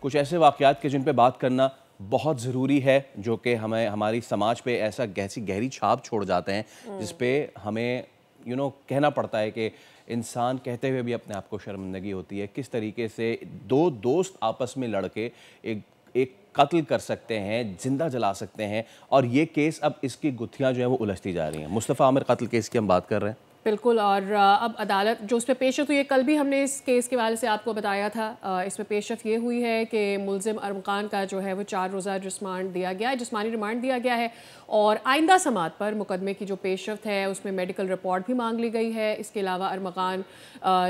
कुछ ऐसे वाक़यात के जिन पे बात करना बहुत ज़रूरी है, जो कि हमें हमारी समाज पे ऐसा गहरी छाप छोड़ जाते हैं, जिस पे हमें कहना पड़ता है कि इंसान कहते हुए भी अपने आप को शर्मिंदगी होती है। किस तरीके से दो दोस्त आपस में लड़के एक एक कत्ल कर सकते हैं, जिंदा जला सकते हैं, और ये केस अब इसकी गुत्थियां जो है वो उलझती जा रही हैं। मुस्तफ़ा आमिर कत्ल केस की हम बात कर रहे हैं। बिल्कुल। और अब अदालत जो उस पर पेशरफ हुई है, कल भी हमने इस केस के हवाले से आपको बताया था। इसमें पेशरफ ये हुई है कि मुलजिम अरमकान का जो है वो 4 रोज़ा रिमांड दिया गया है, जिस्मानी रिमांड दिया गया है, और आइंदा समात पर मुकदमे की जो पेशरफ है उसमें मेडिकल रिपोर्ट भी मांग ली गई है। इसके अलावा अरमकान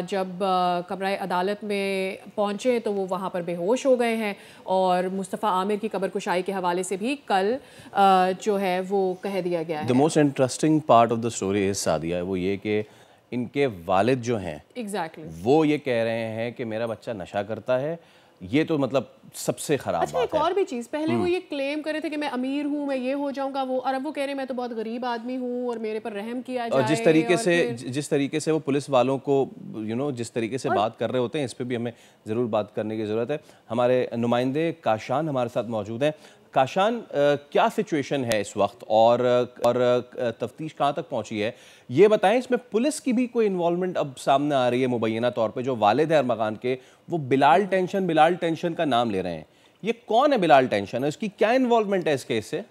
जब कमरा अदालत में पहुँचे तो वो वहाँ पर बेहोश हो गए हैं, और मुस्तफ़ा आमिर की कब्र कुशाई के हवाले से भी कल जो है वो कह दिया गया है। The most interesting part of the story is Sadia, वो ये कि इनके वालिद जो हैं वो ये कह रहे हैं कि मेरा बच्चा नशा करता है। ये तो मतलब सबसे खराब अच्छा, बात एक है। और भी चीज़, पहले वो ये क्लेम कर रहे थे कि मैं अमीर हूँ, मैं ये हो जाऊंगा, वो, और अब वो कह रहे हैं मैं तो बहुत गरीब आदमी हूँ और मेरे पर रहम किया जाए। और जिस तरीके से वो पुलिस वालों को जिस तरीके से बात कर रहे होते हैं, इस पे भी हमें ज़रूर बात करने की ज़रूरत है। हमारे नुमाइंदे काशान हमारे साथ मौजूद हैं। काशान, क्या सिचुएशन है इस वक्त, और तफ्तीश कहाँ तक पहुँची है, ये बताएं। इसमें पुलिस की भी कोई इन्वॉल्वमेंट अब सामने आ रही है मुबैना तौर पे? जो वालिद है अरमकान के, वो बिलाल टेंशन का नाम ले रहे हैं। ये कौन है बिलाल टेंशन, इसकी क्या इन्वॉल्वमेंट है इस केस से?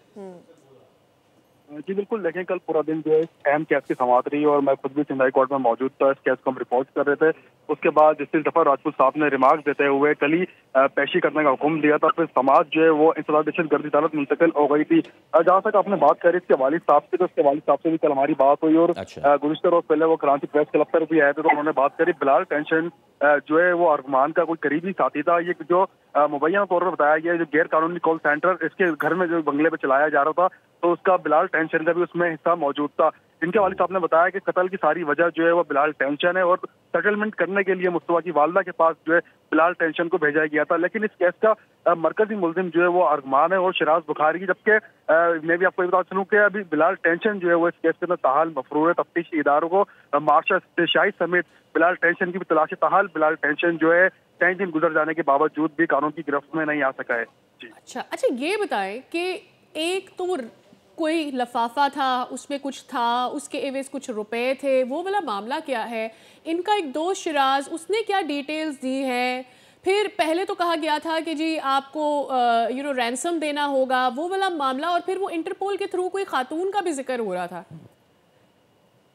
जी बिल्कुल, देखें कल पूरा दिन जो है अहम केस की समाअत रही और मैं खुद भी सिंध हाई कोर्ट में मौजूद था। इस केस को हम रिपोर्ट कर रहे थे। उसके बाद जस्टिस जफर राजपूत साहब ने रिमार्क देते हुए कल ही पेशी करने का हुक्म दिया था। फिर समाज जो है वो इंसदादिशन गर्दी अदालत मुंतकिल हो गई थी। जहाँ तक आपने बात करी इसके वालिद साहब से, तो उसके वालिद साहब से भी कल हमारी बात हुई, और गुज़िश्ता रोज पहले वो कराची प्रेस क्लब पर भी आए थे, तो उन्होंने बात करी। बिलाल टेंशन जो है वो अरमान का कोई करीबी साथी था। ये जो मुबैना तौर पर बताया गया, जो गैर कानूनी कॉल सेंटर इसके घर में जो बंगले पे चलाया जा रहा था, तो उसका बिलाल टेंशन का भी उसमें हिस्सा मौजूद था। इनके वालिद साहब ने बताया कि कत्ल की सारी वजह जो है वो बिलाल टेंशन है, और सेटलमेंट करने के लिए मुस्तफा की वालदा के पास जो है बिलाल टेंशन को भेजा गया था। लेकिन इस केस का मरकजी मुलजिम जो है वो अरमान है और शिराज बुखारी की। जबकि मैं भी आपको ये बता चलूं कि अभी बिलाल टेंशन जो है वो इस केस के अंदर ताहाल मफरूर है। तफ्तीशी इदारों को मार्शल शाही समेत बिलाल टेंशन की भी तलाश है। ताहाल बिलाल टेंशन जो है 3 दिन गुजर जाने के बावजूद भी कानून की गिरफ्त में नहीं आ सका है। अच्छा, ये बताएं कि एक तो वो कोई लफाफा था, उसमें कुछ था, उसके एवज कुछ रुपए थे, वो वाला मामला क्या है? इनका एक दोस्त शिराज, उसने क्या डिटेल्स दी हैं? फिर पहले तो कहा गया था कि जी आपको रैंसम देना होगा, वो वाला मामला, और फिर वो इंटरपोल के थ्रू कोई खातून का भी जिक्र हो रहा था।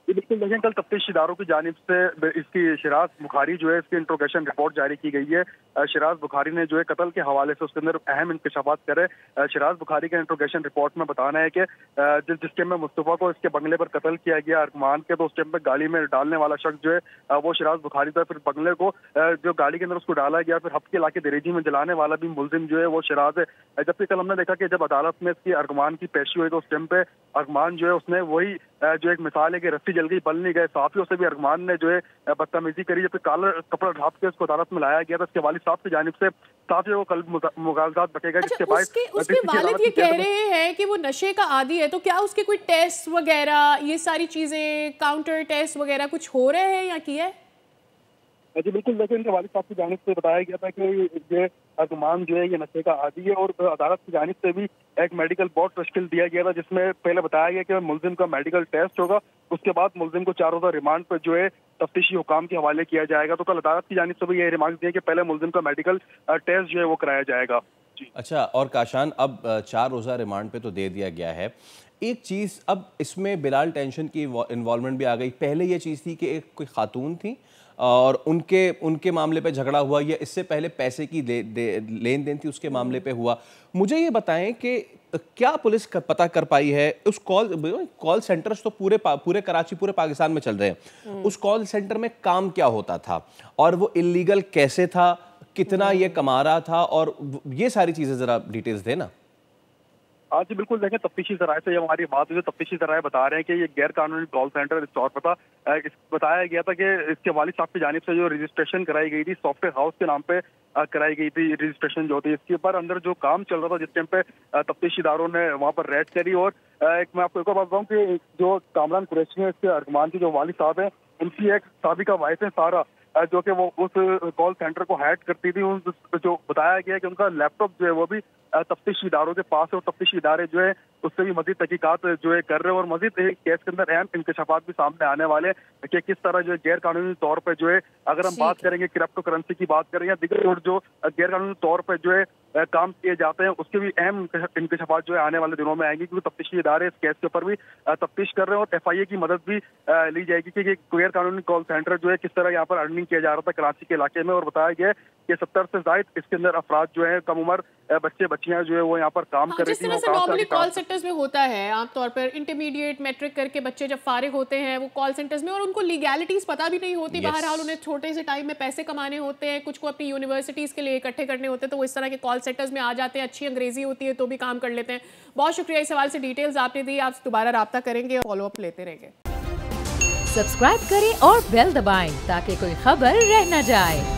बिल्कुल, देखें कल तफ्तीश इदारों की जानिब से इसकी शिराज बुखारी जो है इसकी इंट्रोगेशन रिपोर्ट जारी की गई है। शिराज बुखारी ने जो है कत्ल के हवाले से उसके अंदर अहम इंकशाफात करे। शिराज बुखारी के इंट्रोगेशन रिपोर्ट में बताना है कि जिस टाइम में मुस्तफा को इसके बंगले पर कत्ल किया गया अरमान के, तो उस टाइम पर गाड़ी में डालने वाला शख्स जो है वो शिराज बुखारी था। फिर बंगले को जो गाड़ी के अंदर उसको डाला गया, फिर हफ्ते इलाके दरेजी में जलाने वाला भी मुलजिम जो है वो शिराज है। जबकि कल हमने देखा कि जब अदालत में इसकी अरमान की पेशी हुई, तो उस टाइम पे अरमान जो है उसने वही जो एक मिसाल है कि रस्सी जल गई बल नहीं गए, साफियों से भी अरमान ने जो है बदतमीजी करी। जब काला कपड़ा ढाप के उसको अदालत में लाया गया था, उसके वालिद साहब की जानिब से साफियों को कल मुगालजात बकेगा। जिसके बाद उसके वालिद ये कह रहे हैं कि वो नशे का आदी है, तो क्या उसके कोई टेस्ट वगैरह, ये सारी चीजें, काउंटर टेस्ट वगैरह कुछ हो रहे हैं या किया है? जी बिल्कुल, देखिए इनके वालिद साहब की जानिब से बताया गया था कि ये अरमान जो है ये नशे का आदी है, और अदालत की जानिब से भी एक मेडिकल बोर्ड तश्कील दिया गया था, जिसमें पहले बताया गया कि मुलजिम का मेडिकल टेस्ट होगा, उसके बाद मुलजिम को 4 रोज़ा रिमांड पर जो है तफ्तीशी हुकाम के हवाले किया जाएगा। तो कल अदालत की जानिब से भी ये रिमार्क दिया कि पहले मुलजिम का मेडिकल टेस्ट जो है वो कराया जाएगा। अच्छा, और काशान, अब 4 रोज़ा रिमांड पे तो दे दिया गया है। एक चीज़, अब इसमें बिलाल टेंशन की इन्वॉल्वमेंट भी आ गई। पहले ये चीज़ थी कि एक कोई खातून थी और उनके मामले पे झगड़ा हुआ, या इससे पहले पैसे की लेन देन थी, उसके मामले पे हुआ। मुझे ये बताएं कि क्या पुलिस पता कर पाई है उस कॉल सेंटर्स तो पूरे कराची, पूरे पाकिस्तान में चल रहे हैं, उस कॉल सेंटर में काम क्या होता था, और वो इलीगल कैसे था, कितना ये कमा रहा था, और ये सारी चीज़ें ज़रा डिटेल्स देना। हाँ जी बिल्कुल, देखें तफ्तीशी ज़राए से हमारी बात हुई, तफ्तीशी ज़राए बता रहे हैं कि ये गैर कानूनी कॉल सेंटर इस तौर पर था। बताया गया था कि इसके वालिद साहब की जानिब से जो रजिस्ट्रेशन कराई गई थी सॉफ्टवेयर हाउस के नाम पे कराई गई थी रजिस्ट्रेशन जो थी, इसके ऊपर अंदर जो काम चल रहा था, जिस टाइम पे तफ्तीशी इदारों ने वहाँ पर रेड करी। और एक मैं आपको एक और बात बताऊँ कि जो कामरान कुरैशी है, इसके अरमान के जो वालिद साहब हैं, उनकी एक साबिका वाइफ है सारा, जो कि वो उस कॉल सेंटर को हैक करती थी। जो बताया गया है कि उनका लैपटॉप जो है वो भी तफ्तीशी इदारों के पास है और तफ्तीशी इदारे जो है उससे भी मजीद तहकीकात जो है कर रहे हैं और मजीद केस के अंदर अहम इंकशाफात भी सामने आने वाले हैं कि किस तरह जो है गैर कानूनी तौर पर जो है, अगर हम बात करेंगे क्रिप्टो करेंसी की बात करें या दिगर और जो गैर कानूनी तौर पर जो है काम किए जाते हैं, उसके भी अहम इंकशाफात जो है आने वाले दिनों में आएंगे, क्योंकि तफ्तीशी इदारे इस केस के ऊपर भी तफ्तीश कर रहे हैं और FIA की मदद भी ली जाएगी कि गैर कानूनी कॉल सेंटर जो है किस तरह यहाँ पर अर्निंग किया जा रहा था कराची के इलाके में। और बताया गया कि 70 से ज्यादा इसके अंदर अफराद जो है, कम उम्र बच्चे बच्चियां जो है वो यहाँ पर काम कर रही थी। जिस तरह से नॉर्मली कॉल सेंटर्स में होता है आमतौर पर इंटरमीडिएट मैट्रिक करके बच्चे जब फारिग होते हैं वो कॉल सेंटर्स में, और उनको लीगैलिटीज पता भी नहीं होती, बहरहाल उन्हें छोटे से टाइम में पैसे कमाने होते हैं, कुछ को अपनी यूनिवर्सिटीज के लिए इकट्ठे करने होते हैं, तो वो इस तरह के कॉल सेंटर्स में आ जाते हैं। अच्छी अंग्रेजी होती है तो भी काम कर लेते हैं। बहुत शुक्रिया इस सवाल से डिटेल्स आपने दी। आप दोबारा राब्ता करेंगे और फॉलो अप लेते रहेंगे। सब्सक्राइब करें और बेल दबाएं ताकि कोई खबर रह न जाए।